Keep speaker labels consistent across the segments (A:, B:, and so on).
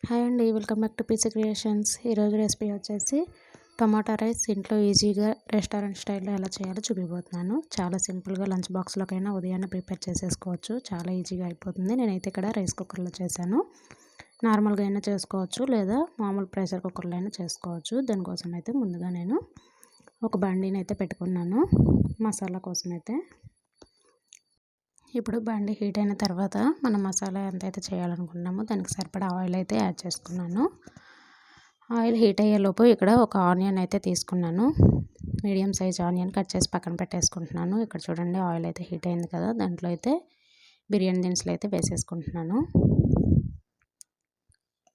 A: Hi అండి, welcome back to PC creations. ఈరోజు recipe వచ్చేసి టమాటా రైస్ ఇంట్లో ఈజీగా రెస్టారెంట్ స్టైల్లో ఎలా చేయాలో చూపిపోతున్నాను. చాలా సింపుల్గా లంచ్ బాక్స్లోకైనా ఉదయాన్నే ప్రిపేర్ చేసేసుకోవచ్చు. చాలా ఈజీగా అయిపోతుంది. నేనైతే ఇక్కడ రైస్ కుక్కర్లో చేశాను. నార్మల్గా అయినా చేసుకోవచ్చు, లేదా మామూలు ప్రెషర్ కుక్కర్లో అయినా చేసుకోవచ్చు. దానికోసం అయితే ముందుగా నేను ఒక బండిని అయితే పెట్టుకున్నాను మసాలా కోసం అయితే. ఇప్పుడు బండి హీట్ అయిన తర్వాత మనం మసాలా ఎంతైతే చేయాలనుకున్నామో దానికి సరిపడా ఆయిల్ అయితే యాడ్ చేసుకున్నాను. ఆయిల్ హీట్ అయ్యేలోపు ఇక్కడ ఒక ఆనియన్ అయితే తీసుకున్నాను. మీడియం సైజ్ ఆనియన్ కట్ చేసి పక్కన పెట్టేసుకుంటున్నాను. ఇక్కడ చూడండి, ఆయిల్ అయితే హీట్ అయింది కదా, దాంట్లో అయితే బిర్యానీ దినుసులు అయితే వేసేసుకుంటున్నాను.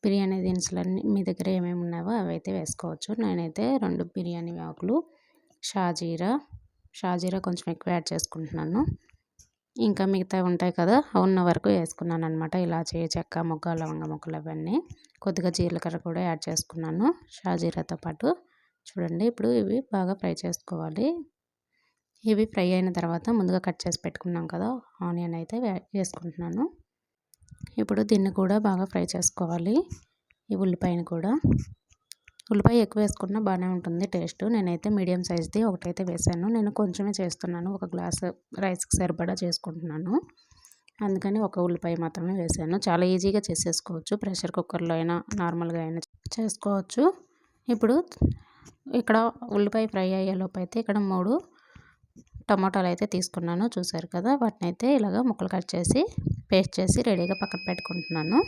A: బిర్యానీ దినుసులన్నీ మీ దగ్గర ఏమేమి ఉన్నావో అవి అయితే వేసుకోవచ్చు. నేనైతే 2 బిర్యానీ ఆకులు, షాజీరా కొంచెం ఎక్కువ యాడ్ చేసుకుంటున్నాను. ఇంకా మిగతా ఉంటాయి కదా, ఉన్న వరకు వేసుకున్నాను అనమాట. ఇలాచి, చెక్క, మొగ్గ, లవంగ మొగ్గలు అవన్నీ. కొద్దిగా జీలకర్ర కూడా యాడ్ చేసుకున్నాను షాజీరాతో పాటు. చూడండి, ఇప్పుడు ఇవి బాగా ఫ్రై చేసుకోవాలి. ఇవి ఫ్రై అయిన తర్వాత ముందుగా కట్ చేసి పెట్టుకున్నాం కదా ఆనియన్ అయితే వేసుకుంటున్నాను. ఇప్పుడు దీన్ని కూడా బాగా ఫ్రై చేసుకోవాలి. ఈ ఉల్లిపాయను కూడా, ఉల్లిపాయ ఎక్కువ వేసుకున్నా బాగానే ఉంటుంది టేస్ట్. నేనైతే మీడియం సైజ్ది ఒకటైతే వేసాను. నేను కొంచెమే చేస్తున్నాను, ఒక గ్లాస్ రైస్కి సరిపడా చేసుకుంటున్నాను. అందుకని ఒక ఉల్లిపాయ మాత్రమే వేసాను. చాలా ఈజీగా చేసేసుకోవచ్చు. ప్రెషర్ కుక్కర్లో అయినా నార్మల్గా అయినా చేసుకోవచ్చు. ఇప్పుడు ఇక్కడ ఉల్లిపాయ ఫ్రై అయ్యేలోపు అయితే ఇక్కడ 3 టమాటాలు అయితే తీసుకున్నాను. చూసారు కదా, వాటిని అయితే ఇలాగ ముక్కలు కట్ చేసి పేస్ట్ చేసి రెడీగా పక్కన పెట్టుకుంటున్నాను.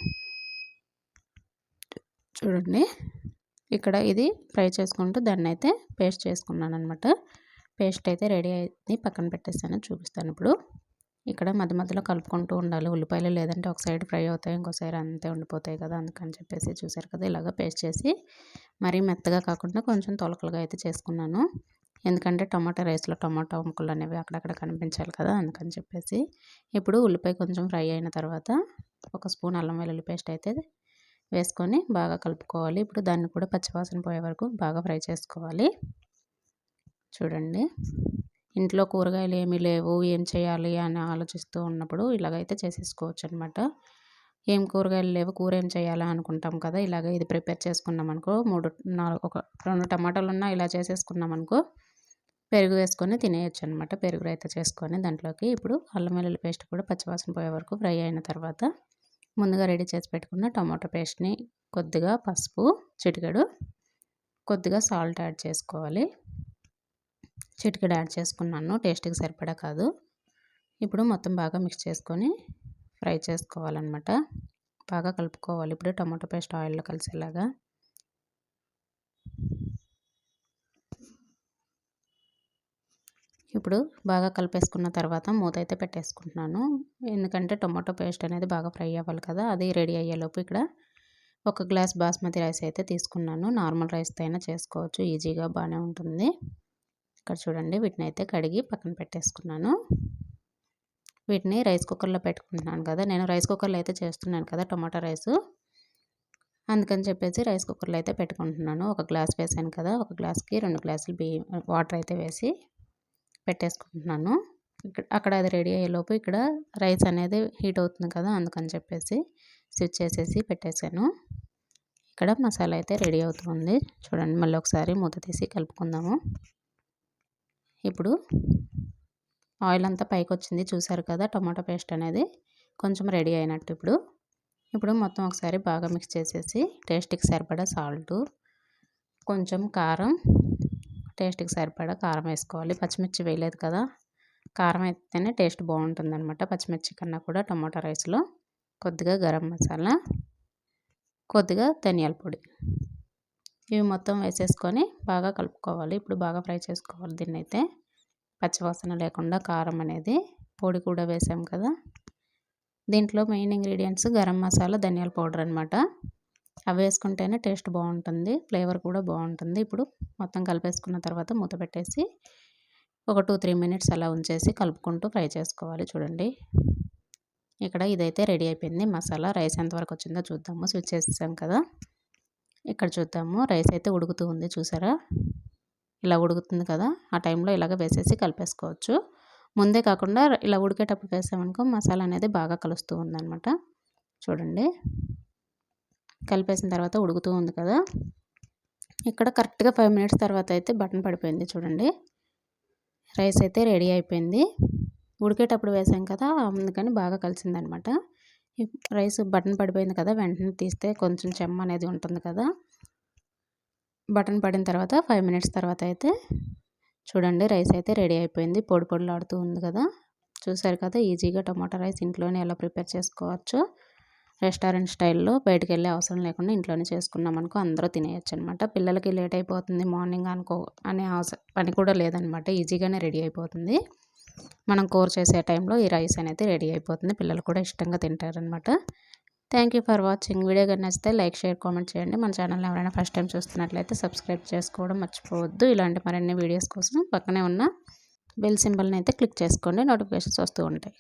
A: చూడండి, ఇక్కడ ఇది ఫ్రై చేసుకుంటూ దాన్ని అయితే పేస్ట్ చేసుకున్నాను అనమాట. పేస్ట్ అయితే రెడీ అయింది, పక్కన పెట్టేస్తాను. చూపిస్తాను ఇప్పుడు. ఇక్కడ మధ్య మధ్యలో కలుపుకుంటూ ఉండాలి ఉల్లిపాయలు, లేదంటే ఒక సైడ్ ఫ్రై అవుతాయి, ఇంకో సైడ్ అంతే ఉండిపోతాయి కదా. అందుకని చెప్పేసి చూసారు కదా, ఇలాగ పేస్ట్ చేసి మరీ మెత్తగా కాకుండా కొంచెం తొలకలుగా అయితే చేసుకున్నాను. ఎందుకంటే టమాటా రైస్లో టమాటా ముక్కలు అనేవి అక్కడక్కడ కనిపించాలి కదా, అందుకని చెప్పేసి. ఇప్పుడు ఉల్లిపాయ కొంచెం ఫ్రై అయిన తర్వాత 1 స్పూన్ అల్లం వెల్లుల్లి పేస్ట్ అయితే వేసుకొని బాగా కలుపుకోవాలి. ఇప్పుడు దాన్ని కూడా పచ్చివాసన పోయే వరకు బాగా ఫ్రై చేసుకోవాలి. చూడండి, ఇంట్లో కూరగాయలు ఏమీ లేవు, ఏం చేయాలి అని ఆలోచిస్తూ ఉన్నప్పుడు ఇలాగైతే చేసేసుకోవచ్చు అనమాట. ఏం కూరగాయలు లేవు, కూర ఏం చేయాలా అనుకుంటాం కదా, ఇలాగ ఇది ప్రిపేర్ చేసుకున్నాం అనుకో, 2 టమాటాలు ఉన్నా ఇలా చేసేసుకున్నాం అనుకో, పెరుగు వేసుకొని తినేయచ్చు అనమాట. పెరుగు రైతా చేసుకొని దాంట్లోకి ఇప్పుడు అల్లం వెల్లుల్లి పేస్ట్ కూడా పచ్చివాసన పోయే వరకు ఫ్రై అయిన తర్వాత ముందుగా రెడీ చేసి పెట్టుకున్న టమాటో పేస్ట్ని, కొద్దిగా పసుపు, చిటికెడు, కొద్దిగా సాల్ట్ యాడ్ చేసుకోవాలి. చిటికెడు యాడ్ చేసుకున్నాను, టేస్ట్కి సరిపడా కాదు. ఇప్పుడు మొత్తం బాగా మిక్స్ చేసుకొని ఫ్రై చేసుకోవాలన్నమాట. బాగా కలుపుకోవాలి ఇప్పుడు టమాటో పేస్ట్ ఆయిల్లో కలిసేలాగా. ఇప్పుడు బాగా కలిపేసుకున్న తర్వాత మూత అయితే పెట్టేసుకుంటున్నాను. ఎందుకంటే టమాటో పేస్ట్ అనేది బాగా ఫ్రై అవ్వాలి కదా. అది రెడీ అయ్యేలోపు ఇక్కడ 1 గ్లాస్ బాస్మతి రైస్ అయితే తీసుకున్నాను. నార్మల్ రైస్తో అయినా చేసుకోవచ్చు, ఈజీగా బాగానే ఉంటుంది. ఇక్కడ చూడండి, వీటిని అయితే కడిగి పక్కన పెట్టేసుకున్నాను. వీటిని రైస్ కుక్కర్లో పెట్టుకుంటున్నాను కదా, నేను రైస్ కుక్కర్లో అయితే చేస్తున్నాను కదా టమాటా రైసు. అందుకని చెప్పేసి రైస్ కుక్కర్లో అయితే పెట్టుకుంటున్నాను. 1 గ్లాస్ వేసాను కదా, 1 గ్లాస్కి 2 గ్లాసులు వాటర్ అయితే వేసి పెట్టేసుకుంటున్నాను. అక్కడ అది రెడీ అయ్యేలోపు ఇక్కడ రైస్ అనేది హీట్ అవుతుంది కదా, అందుకని చెప్పేసి స్విచ్ చేసేసి పెట్టేశాను. ఇక్కడ మసాలా అయితే రెడీ అవుతుంది. చూడండి, మళ్ళీ ఒకసారి మూత తీసి కలుపుకుందాము. ఇప్పుడు ఆయిల్ అంతా పైకి వచ్చింది, చూసారు కదా, టమాటో పేస్ట్ అనేది కొంచెం రెడీ అయినట్టు. ఇప్పుడు మొత్తం ఒకసారి బాగా మిక్స్ చేసేసి టేస్ట్కి సరిపడా సాల్టు, కొంచెం కారం, టేస్ట్కి సరిపడా కారం వేసుకోవాలి. పచ్చిమిర్చి వేయలేదు కదా, కారం అయితేనే టేస్ట్ బాగుంటుందన్నమాట పచ్చిమిర్చి కన్నా కూడా టమాటా రైస్లో. కొద్దిగా గరం మసాలా, కొద్దిగా ధనియాల పొడి, ఇవి మొత్తం వేసేసుకొని బాగా కలుపుకోవాలి. ఇప్పుడు బాగా ఫ్రై చేసుకోవాలి దీన్ని అయితే, పచ్చివాసన లేకుండా. కారం అనేది పొడి కూడా వేసాం కదా. దీంట్లో మెయిన్ ఇంగ్రీడియంట్స్ గరం మసాలా, ధనియాల పౌడర్ అనమాట. అవి వేసుకుంటేనే టేస్ట్ బాగుంటుంది, ఫ్లేవర్ కూడా బాగుంటుంది. ఇప్పుడు మొత్తం కలిపేసుకున్న తర్వాత మూత పెట్టేసి ఒక 2-3 మినిట్స్ అలా ఉంచేసి కలుపుకుంటూ ఫ్రై చేసుకోవాలి. చూడండి, ఇక్కడ ఇదైతే రెడీ అయిపోయింది మసాలా. రైస్ ఎంతవరకు వచ్చిందో చూద్దాము. స్విచ్ చేసేసాం కదా, ఇక్కడ చూద్దాము. రైస్ అయితే ఉడుకుతూ ఉంది, చూసారా, ఇలా ఉడుకుతుంది కదా. ఆ టైంలో ఇలాగ వేసేసి కలిపేసుకోవచ్చు. ముందే కాకుండా ఇలా ఉడికేటప్పుడు వేసామనుకో మసాలా అనేది బాగా కలుస్తూ ఉందన్నమాట. చూడండి, కలిపేసిన తర్వాత ఉడుకుతూ ఉంది కదా, ఇక్కడ కరెక్ట్గా 5 మినిట్స్ తర్వాత అయితే బటన్ పడిపోయింది చూడండి. రైస్ అయితే రెడీ అయిపోయింది. ఉడికేటప్పుడు వేసాం కదా, అందుకని బాగా కలిసిందనమాట. రైస్ బటన్ పడిపోయింది కదా, వెంటనే తీస్తే కొంచెం చెమ్మ అనేది ఉంటుంది కదా. బటన్ పడిన తర్వాత 5 మినిట్స్ తర్వాత అయితే చూడండి రైస్ అయితే రెడీ అయిపోయింది. పొడి పొడిలాడుతూ ఉంది కదా. చూసారు కదా, ఈజీగా టమాటా రైస్ ఇంట్లోనే ఎలా ప్రిపేర్ చేసుకోవచ్చో. రెస్టారెంట్ స్టైల్లో బయటికి వెళ్ళే అవసరం లేకుండా ఇంట్లోనే చేసుకున్నాం అనుకో అందరూ తినేయచ్చు అనమాట. పిల్లలకి లేట్ అయిపోతుంది మార్నింగ్ అనే పని కూడా లేదనమాట. ఈజీగానే రెడీ అయిపోతుంది. మనం కూర చేసే టైంలో ఈ రైస్ అనేది రెడీ అయిపోతుంది. పిల్లలు కూడా ఇష్టంగా తింటారనమాట. Thank you for watching. Video కానీ నచ్చితే లైక్, షేర్, కామెంట్ చేయండి. మన ఛానల్ ఎవరైనా ఫస్ట్ టైం చూస్తున్నట్లయితే సబ్స్క్రైబ్ చేసుకోవడం మర్చిపోవద్దు. ఇలాంటి మరిన్ని వీడియోస్ కోసం పక్కనే ఉన్న బెల్ సింబల్ని అయితే క్లిక్ చేసుకోండి, నోటిఫికేషన్స్ వస్తూ ఉంటాయి.